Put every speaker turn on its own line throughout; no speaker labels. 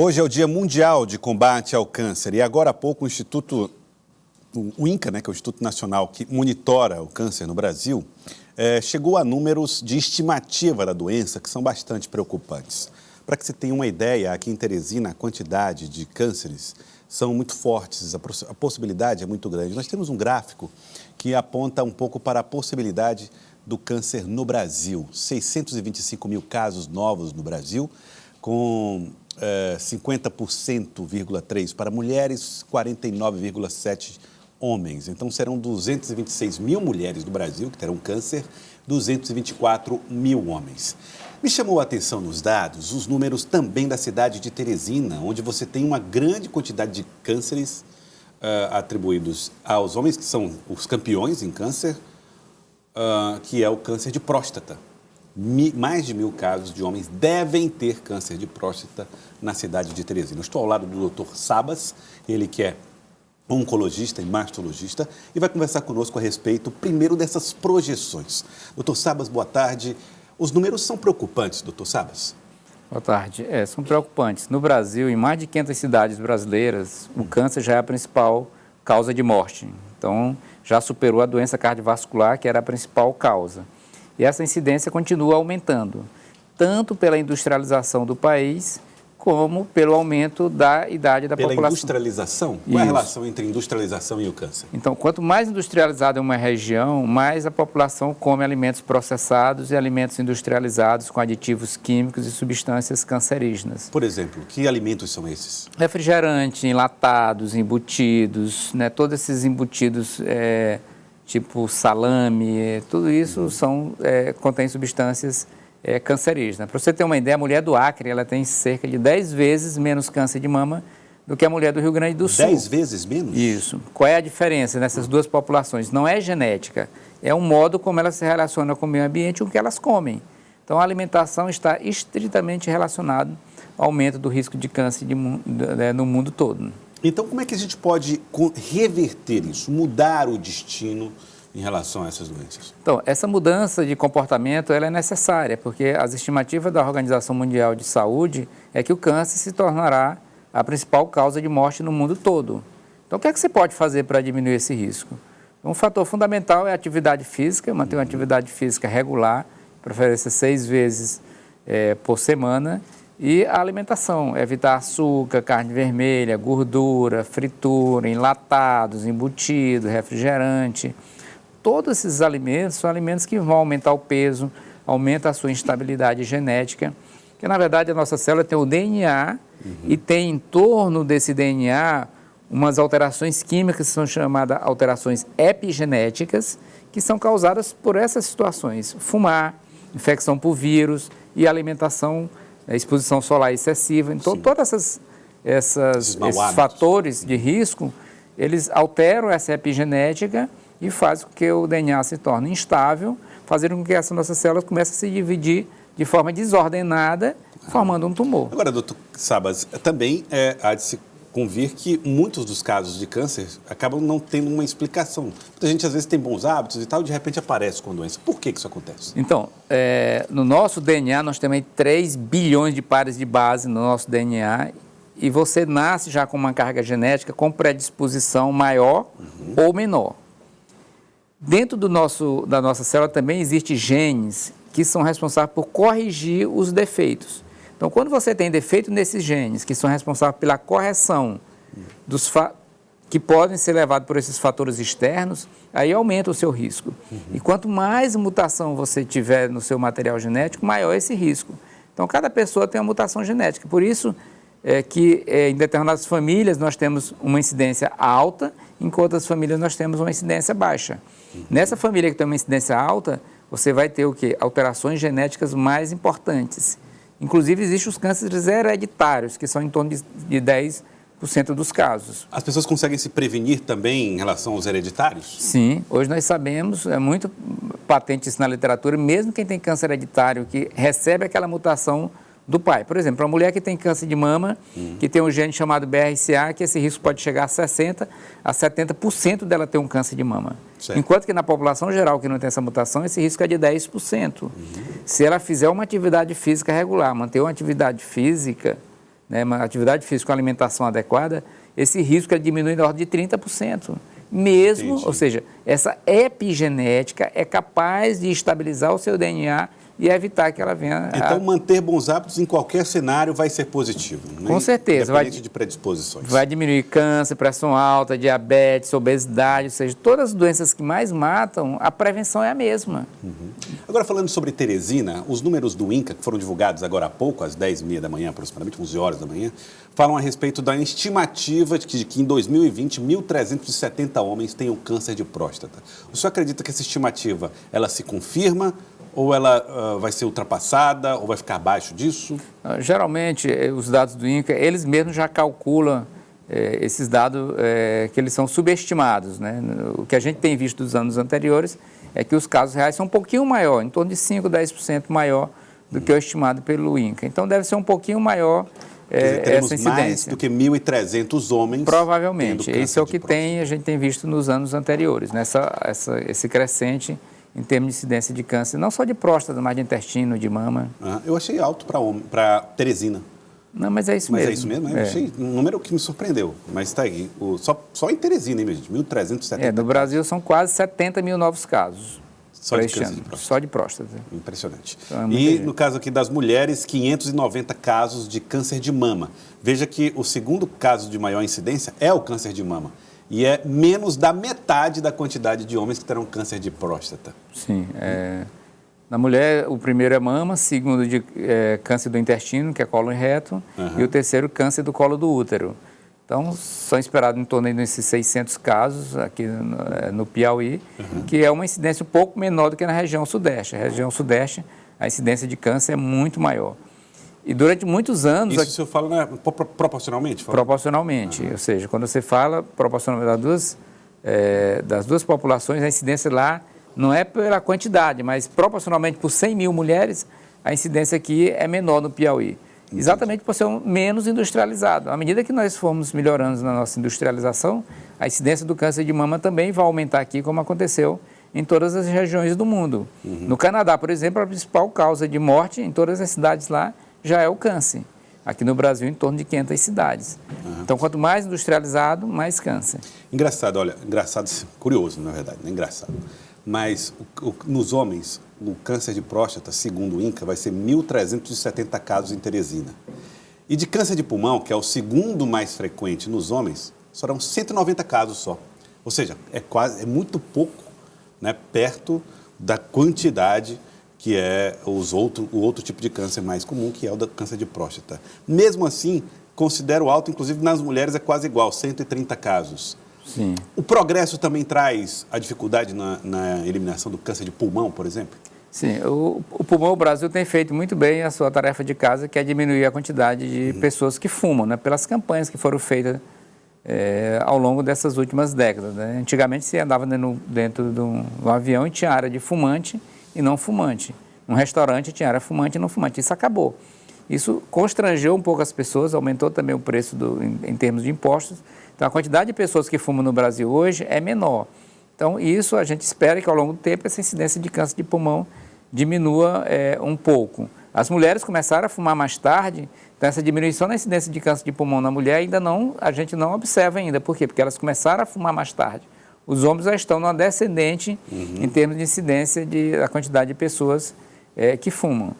Hoje é o Dia Mundial de Combate ao Câncer e agora há pouco o INCA, que é o Instituto Nacional que monitora o câncer no Brasil, chegou a números de estimativa da doença que são bastante preocupantes. Para que você tenha uma ideia, aqui em Teresina a quantidade de cânceres são muito fortes, a possibilidade é muito grande. Nós temos um gráfico que aponta um pouco para a possibilidade do câncer no Brasil. 625 mil casos novos no Brasil, com 50,3% para mulheres, 49,7% homens. Então, serão 226 mil mulheres do Brasil que terão câncer, 224 mil homens. Me chamou a atenção nos dados os números também da cidade de Teresina, onde você tem uma grande quantidade de cânceres atribuídos aos homens, que são os campeões em câncer, que é o câncer de próstata. Mais de 1.000 casos de homens devem ter câncer de próstata na cidade de Teresina. Eu estou ao lado do Dr. Sabas, ele que é oncologista e mastologista, e vai conversar conosco a respeito, primeiro, dessas projeções. Dr. Sabas, boa tarde. Os números são preocupantes, Dr. Sabas?
Boa tarde. São preocupantes. No Brasil, em mais de 500 cidades brasileiras, o câncer já é a principal causa de morte. Então, já superou a doença cardiovascular, que era a principal causa. E essa incidência continua aumentando, tanto pela industrialização do país, como pelo aumento da idade da população.
Pela industrialização? Qual é a relação entre industrialização e o câncer?
Então, quanto mais industrializada é uma região, mais a população come alimentos processados e alimentos industrializados com aditivos químicos e substâncias cancerígenas.
Por exemplo, que alimentos são esses?
Refrigerante, enlatados, embutidos, todos esses embutidos tipo salame, tudo isso contém substâncias cancerígenas. Para você ter uma ideia, a mulher do Acre ela tem cerca de 10 vezes menos câncer de mama do que a mulher do Rio Grande do Sul.
10 vezes menos?
Isso. Qual é a diferença nessas duas populações? Não é genética, é um modo como elas se relacionam com o meio ambiente e o que elas comem. Então, a alimentação está estritamente relacionada ao aumento do risco de câncer no mundo todo.
Então, como é que a gente pode reverter isso, mudar o destino em relação a essas doenças?
Então, essa mudança de comportamento ela é necessária, porque as estimativas da Organização Mundial de Saúde é que o câncer se tornará a principal causa de morte no mundo todo. Então, o que é que você pode fazer para diminuir esse risco? Um fator fundamental é a atividade física, manter uma atividade física regular, preferência 6 vezes por semana, e a alimentação, evitar açúcar, carne vermelha, gordura, fritura, enlatados, embutido, refrigerante. Todos esses alimentos são alimentos que vão aumentar o peso, aumenta a sua instabilidade genética, que na verdade a nossa célula tem o DNA e tem em torno desse DNA umas alterações químicas que são chamadas alterações epigenéticas, que são causadas por essas situações, fumar, infecção por vírus e alimentação, exposição solar excessiva. Então, todos esses fatores de risco, eles alteram essa epigenética e fazem com que o DNA se torne instável, fazendo com que essas nossas células comecem a se dividir de forma desordenada, formando um tumor.
Agora, doutor Sabas, também há de se convir que muitos dos casos de câncer acabam não tendo uma explicação. Muita gente, às vezes, tem bons hábitos e tal, e de repente aparece com doença. Por que isso acontece?
Então, no nosso DNA, nós temos 3 bilhões de pares de base no nosso DNA, e você nasce já com uma carga genética com predisposição maior ou menor. Dentro da nossa célula também existem genes que são responsáveis por corrigir os defeitos. Então, quando você tem defeito nesses genes, que são responsáveis pela correção que podem ser levados por esses fatores externos, aí aumenta o seu risco. E quanto mais mutação você tiver no seu material genético, maior esse risco. Então, cada pessoa tem uma mutação genética. Por isso que em determinadas famílias nós temos uma incidência alta, em outras famílias nós temos uma incidência baixa. Nessa família que tem uma incidência alta, você vai ter o quê? Alterações genéticas mais importantes. Inclusive, existem os cânceres hereditários, que são em torno de 10% dos casos.
As pessoas conseguem se prevenir também em relação aos hereditários?
Sim, hoje nós sabemos, é muito patente isso na literatura, mesmo quem tem câncer hereditário, que recebe aquela mutação do pai. Por exemplo, uma mulher que tem câncer de mama, que tem um gene chamado BRCA, que esse risco pode chegar a 60% a 70% dela ter um câncer de mama. Certo. Enquanto que na população geral que não tem essa mutação, esse risco é de 10%. Se ela fizer uma atividade física regular, manter uma atividade física né, uma atividade física com alimentação adequada, esse risco diminui na ordem de 30%. Mesmo,
Entendi.
ou seja, essa epigenética é capaz de estabilizar o seu DNA e evitar que ela venha...
Então, manter bons hábitos em qualquer cenário vai ser positivo, né?
Com certeza.
Independente de predisposições.
Vai diminuir câncer, pressão alta, diabetes, obesidade, ou seja, todas as doenças que mais matam, a prevenção é a mesma.
Agora, falando sobre Teresina, os números do INCA, que foram divulgados agora há pouco, às 10h30 da manhã, aproximadamente 11 horas da manhã, falam a respeito da estimativa de que em 2020, 1.370 homens tenham câncer de próstata. O senhor acredita que essa estimativa, ela se confirma, ou ela vai ser ultrapassada, ou vai ficar abaixo disso?
Geralmente, os dados do INCA, eles mesmos já calculam esses dados que eles são subestimados, né? O que a gente tem visto dos anos anteriores é que os casos reais são um pouquinho maior, em torno de 5%, 10% maior do que o estimado pelo INCA. Então, deve ser um pouquinho maior essa incidência.
Mais do que 1.300 homens.
Provavelmente. Isso é o que a gente tem visto nos anos anteriores, né? Esse crescente em termos de incidência de câncer, não só de próstata, mas de intestino, de mama.
Eu achei alto para Teresina.
Não, mas é isso mesmo.
Mas é isso mesmo? Eu achei um número que me surpreendeu. Mas está aí. Só em Teresina, hein, minha gente? 1.370.
No Brasil são quase 70 mil novos casos.
Só de câncer de próstata.
Só de próstata.
Impressionante.
Então,
No caso aqui das mulheres, 590 casos de câncer de mama. Veja que o segundo caso de maior incidência é o câncer de mama. E é menos da metade da quantidade de homens que terão câncer de próstata.
Sim. Na mulher, o primeiro é mama, segundo de câncer do intestino, que é cólon e reto, e o terceiro, câncer do colo do útero. Então, são esperados em torno desses 600 casos aqui no Piauí, que é uma incidência um pouco menor do que na região sudeste. A região sudeste, a incidência de câncer é muito maior. E durante muitos anos...
Isso o senhor fala, né, proporcionalmente?
Proporcionalmente. Ou seja, quando você fala proporcionalmente das duas populações, a incidência lá não é pela quantidade, mas proporcionalmente por 100 mil mulheres, a incidência aqui é menor no Piauí. Entendi. Exatamente por ser menos industrializado. À medida que nós formos melhorando na nossa industrialização, a incidência do câncer de mama também vai aumentar aqui, como aconteceu em todas as regiões do mundo. No Canadá, por exemplo, a principal causa de morte em todas as cidades lá já é o câncer. Aqui no Brasil, em torno de 500 cidades. Então, quanto mais industrializado, mais câncer.
Engraçado, olha, curioso, na verdade, não é engraçado. Mas nos homens, o câncer de próstata, segundo o INCA, vai ser 1.370 casos em Teresina. E de câncer de pulmão, que é o segundo mais frequente nos homens, serão 190 casos só. Ou seja, é muito pouco, né, perto da quantidade que é o outro tipo de câncer mais comum, que é o do câncer de próstata. Mesmo assim, considero alto, inclusive nas mulheres é quase igual, 130 casos.
Sim.
O progresso também traz a dificuldade na eliminação do câncer de pulmão, por exemplo?
Sim, o pulmão, o Brasil tem feito muito bem a sua tarefa de casa, que é diminuir a quantidade de pessoas que fumam, né, pelas campanhas que foram feitas ao longo dessas últimas décadas. Né? Antigamente se andava dentro de um avião e tinha área de fumante e não fumante. Um restaurante tinha área fumante e não fumante. Isso acabou. Isso constrangeu um pouco as pessoas, aumentou também o preço em termos de impostos. Então, a quantidade de pessoas que fumam no Brasil hoje é menor. Então, isso a gente espera que ao longo do tempo essa incidência de câncer de pulmão diminua um pouco. As mulheres começaram a fumar mais tarde, então essa diminuição na incidência de câncer de pulmão na mulher a gente não observa ainda. Por quê? Porque elas começaram a fumar mais tarde. Os homens já estão numa descendente em termos de incidência da quantidade de pessoas que fumam.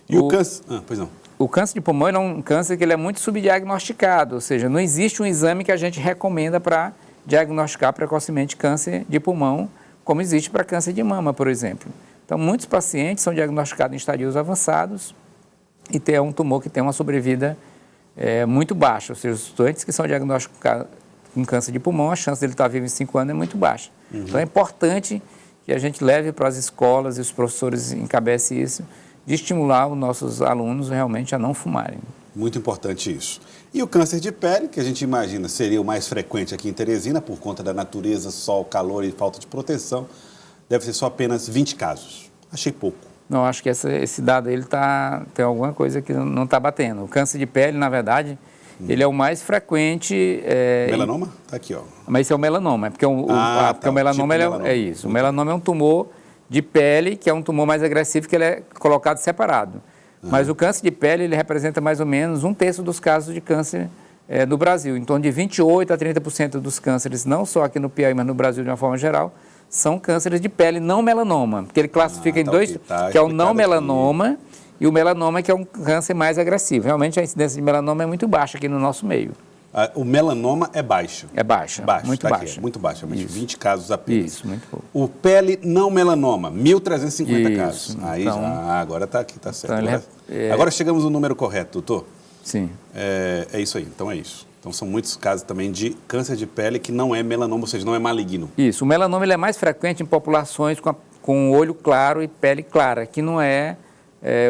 E o câncer... pois não.
O câncer de pulmão é um câncer que ele é muito subdiagnosticado, ou seja, não existe um exame que a gente recomenda para diagnosticar precocemente câncer de pulmão, como existe para câncer de mama, por exemplo. Então, muitos pacientes são diagnosticados em estadios avançados e tem um tumor que tem uma sobrevida muito baixa, ou seja, os doentes que são diagnosticados com câncer de pulmão, a chance dele estar vivo em 5 anos é muito baixa. Então, é importante que a gente leve para as escolas e os professores encabecem isso, de estimular os nossos alunos realmente a não fumarem.
Muito importante isso. E o câncer de pele, que a gente imagina seria o mais frequente aqui em Teresina, por conta da natureza, sol, calor e falta de proteção, deve ser só apenas 20 casos. Achei pouco.
Não, acho que esse dado aí tem alguma coisa que não está batendo. O câncer de pele, na verdade, ele é o mais frequente...
Melanoma? Está aqui, ó.
Mas esse é o melanoma, porque o melanoma, é isso. O melanoma é um tumor de pele, que é um tumor mais agressivo, que ele é colocado separado. Mas o câncer de pele, ele representa mais ou menos 1/3 dos casos de câncer no Brasil. Em torno de 28% a 30% dos cânceres, não só aqui no Piauí, mas no Brasil de uma forma geral, são cânceres de pele não melanoma, porque ele classifica em dois, que é o não melanoma e o melanoma, que é um câncer mais agressivo. Realmente a incidência de melanoma é muito baixa aqui no nosso meio.
O melanoma é baixo.
É baixa, muito
tá
baixa.
Aqui, muito baixa, 20 casos apenas.
Isso, muito pouco.
O pele não melanoma, 1.350
Isso,
casos. Aí
então,
agora está aqui, está certo.
Então
agora chegamos no número correto, doutor.
Sim.
É isso aí, então é isso. Então são muitos casos também de câncer de pele que não é melanoma, ou seja, não é maligno.
Isso, o melanoma ele é mais frequente em populações com olho claro e pele clara, que não é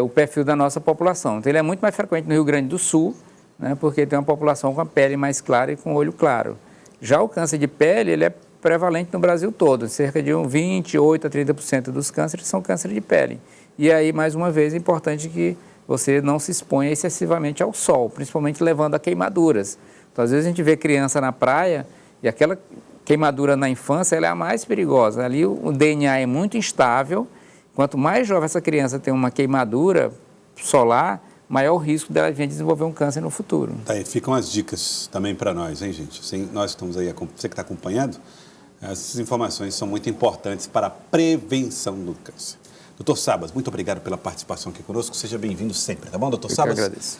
o perfil da nossa população. Então ele é muito mais frequente no Rio Grande do Sul, né, porque tem uma população com a pele mais clara e com olho claro. Já o câncer de pele, ele é prevalente no Brasil todo, cerca de 28% a 30% dos cânceres são câncer de pele. E aí, mais uma vez, é importante que você não se exponha excessivamente ao sol, principalmente levando a queimaduras. Então, às vezes a gente vê criança na praia e aquela queimadura na infância ela é a mais perigosa. Ali o DNA é muito instável. Quanto mais jovem essa criança tem uma queimadura solar, maior o risco dela vir a desenvolver um câncer no futuro.
Tá aí, ficam as dicas também para nós, hein, gente? Nós estamos aí, você que está acompanhando, essas informações são muito importantes para a prevenção do câncer. Doutor Sabas, muito obrigado pela participação aqui conosco. Seja bem-vindo sempre, tá bom, doutor Sabas?
Eu que agradeço.